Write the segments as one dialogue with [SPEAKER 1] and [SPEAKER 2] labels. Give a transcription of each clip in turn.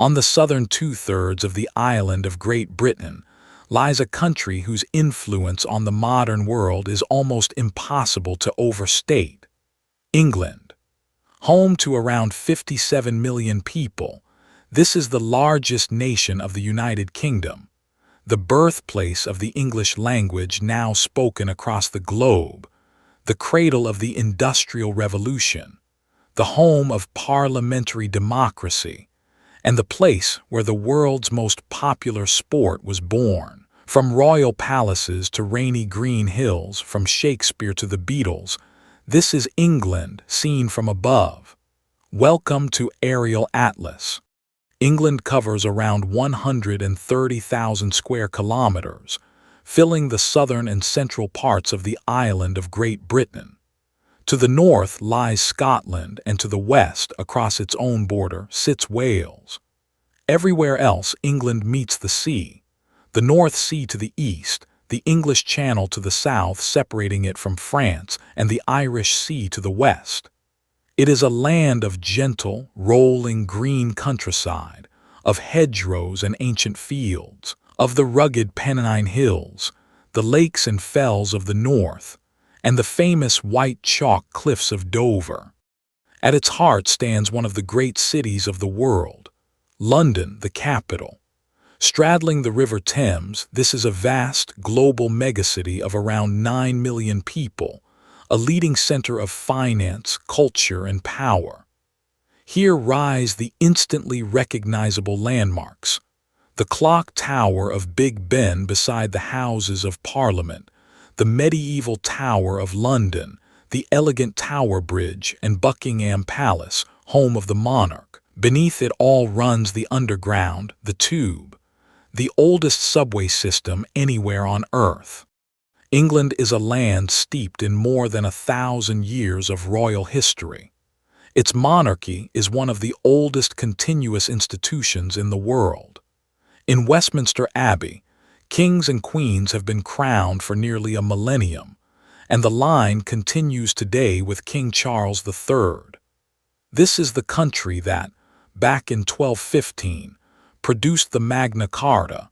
[SPEAKER 1] On the southern two-thirds of the island of Great Britain lies a country whose influence on the modern world is almost impossible to overstate: England. Home to around 57 million people, this is the largest nation of the United Kingdom, the birthplace of the English language now spoken across the globe, the cradle of the Industrial Revolution, the home of parliamentary democracy, and the place where the world's most popular sport was born. From royal palaces to rainy green hills, from Shakespeare to the Beatles, this is England seen from above. Welcome to Aerial Atlas. England covers around 130,000 square kilometers, filling the southern and central parts of the island of Great Britain. To the north lies Scotland, and to the west, across its own border, sits Wales. Everywhere else, England meets the sea: the North Sea to the east, the English Channel to the south separating it from France, and the Irish Sea to the west. It is a land of gentle, rolling green countryside, of hedgerows and ancient fields, of the rugged Pennine Hills, the lakes and fells of the north, and the famous white chalk cliffs of Dover. At its heart stands one of the great cities of the world, London, the capital. Straddling the River Thames, this is a vast, global megacity of around 9 million people, a leading center of finance, culture, and power. Here rise the instantly recognizable landmarks: the clock tower of Big Ben beside the Houses of Parliament, the medieval Tower of London, the elegant Tower Bridge, and Buckingham Palace, home of the monarch. Beneath it all runs the Underground, the Tube, the oldest subway system anywhere on Earth. England is a land steeped in more than 1,000 years of royal history. Its monarchy is one of the oldest continuous institutions in the world. In Westminster Abbey, kings and queens have been crowned for nearly a millennium, and the line continues today with King Charles III. This is the country that, back in 1215, produced the Magna Carta,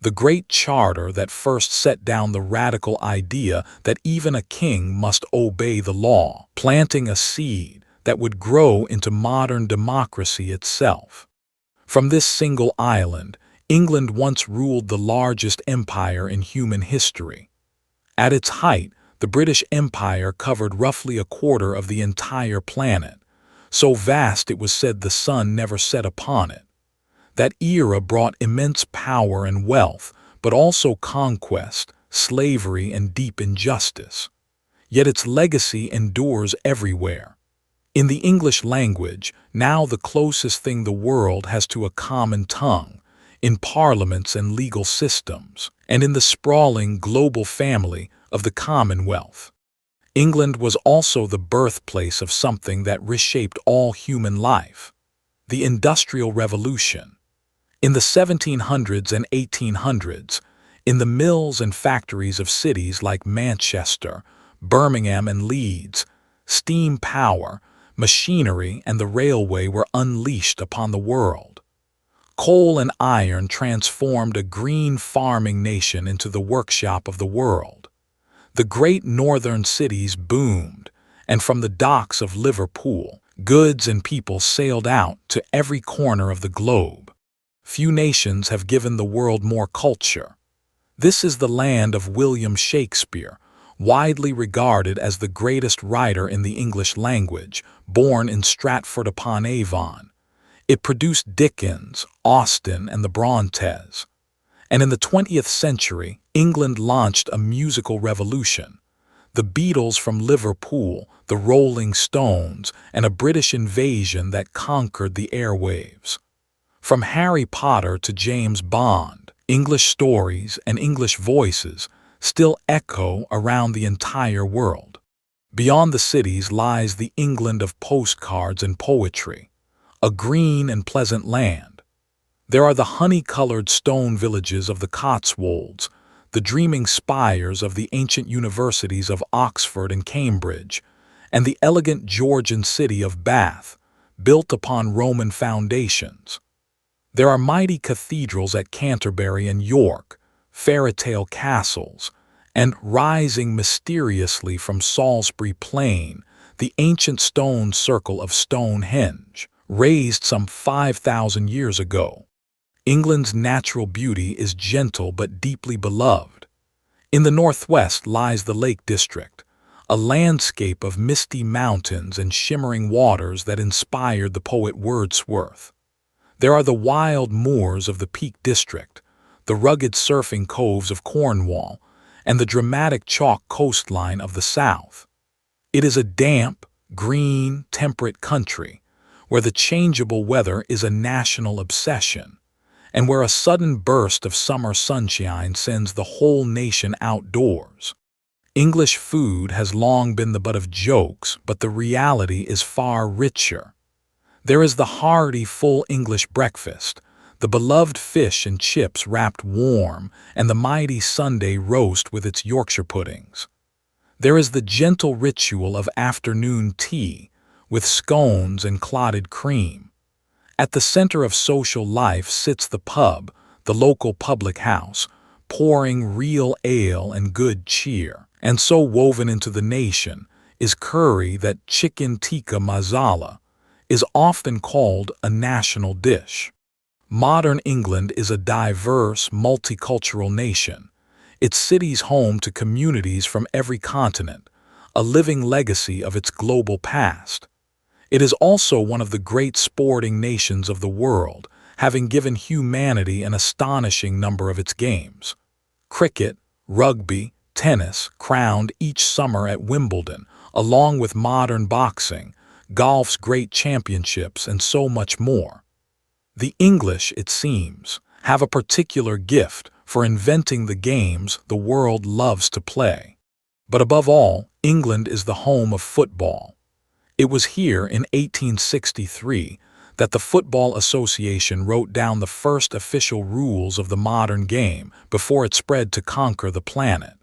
[SPEAKER 1] the great charter that first set down the radical idea that even a king must obey the law, planting a seed that would grow into modern democracy itself. From this single island, England once ruled the largest empire in human history. At its height, the British Empire covered roughly a quarter of the entire planet, so vast it was said the sun never set upon it. That era brought immense power and wealth, but also conquest, slavery, and deep injustice. Yet its legacy endures everywhere. In the English language, now the closest thing the world has to a common tongue, in parliaments and legal systems, and in the sprawling global family of the Commonwealth. England was also the birthplace of something that reshaped all human life: the Industrial Revolution. In the 1700s and 1800s, in the mills and factories of cities like Manchester, Birmingham, and Leeds, steam power, machinery, and the railway were unleashed upon the world. Coal and iron transformed a green farming nation into the workshop of the world. The great northern cities boomed, and from the docks of Liverpool, goods and people sailed out to every corner of the globe. Few nations have given the world more culture. This is the land of William Shakespeare, widely regarded as the greatest writer in the English language, born in Stratford-upon-Avon. It produced Dickens, Austen, and the Brontes. And in the 20th century, England launched a musical revolution. The Beatles from Liverpool, the Rolling Stones, and a British invasion that conquered the airwaves. From Harry Potter to James Bond, English stories and English voices still echo around the entire world. Beyond the cities lies the England of postcards and poetry, a green and pleasant land. There are the honey-colored stone villages of the Cotswolds, the dreaming spires of the ancient universities of Oxford and Cambridge, and the elegant Georgian city of Bath, built upon Roman foundations. There are mighty cathedrals at Canterbury and York, fairy-tale castles, and rising mysteriously from Salisbury Plain, the ancient stone circle of Stonehenge, raised some 5,000 years ago. England's natural beauty is gentle but deeply beloved. In the northwest lies the Lake District, a landscape of misty mountains and shimmering waters that inspired the poet Wordsworth. There are the wild moors of the Peak District, the rugged surfing coves of Cornwall, and the dramatic chalk coastline of the south. It is a damp, green, temperate country, where the changeable weather is a national obsession, and where a sudden burst of summer sunshine sends the whole nation outdoors. English food has long been the butt of jokes, but the reality is far richer. There is the hearty, full English breakfast, the beloved fish and chips wrapped warm, and the mighty Sunday roast with its Yorkshire puddings. There is the gentle ritual of afternoon tea, with scones and clotted cream. At the center of social life sits the pub, the local public house, pouring real ale and good cheer. And so woven into the nation is curry that chicken tikka masala is often called a national dish. Modern England is a diverse, multicultural nation, its cities home to communities from every continent, a living legacy of its global past. It is also one of the great sporting nations of the world, having given humanity an astonishing number of its games. Cricket, rugby, tennis crowned each summer at Wimbledon, along with modern boxing, golf's great championships, and so much more. The English, it seems, have a particular gift for inventing the games the world loves to play. But above all, England is the home of football. It was here in 1863 that the Football Association wrote down the first official rules of the modern game before it spread to conquer the planet.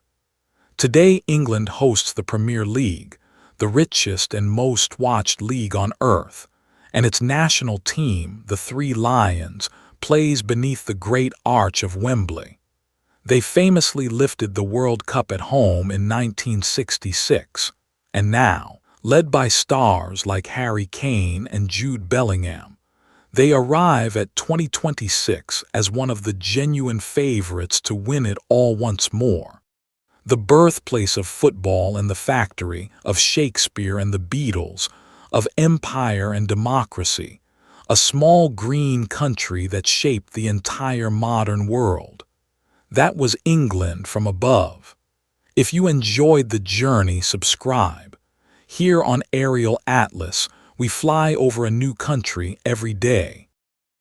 [SPEAKER 1] Today, England hosts the Premier League, the richest and most watched league on earth, and its national team, the Three Lions, plays beneath the great arch of Wembley. They famously lifted the World Cup at home in 1966, and now, led by stars like Harry Kane and Jude Bellingham, they arrive at 2026 as one of the genuine favorites to win it all once more. The birthplace of football and the factory of Shakespeare and the Beatles, of empire and democracy, a small green country that shaped the entire modern world. That was England from above. If you enjoyed the journey, subscribe. Here on Aerial Atlas, we fly over a new country every day.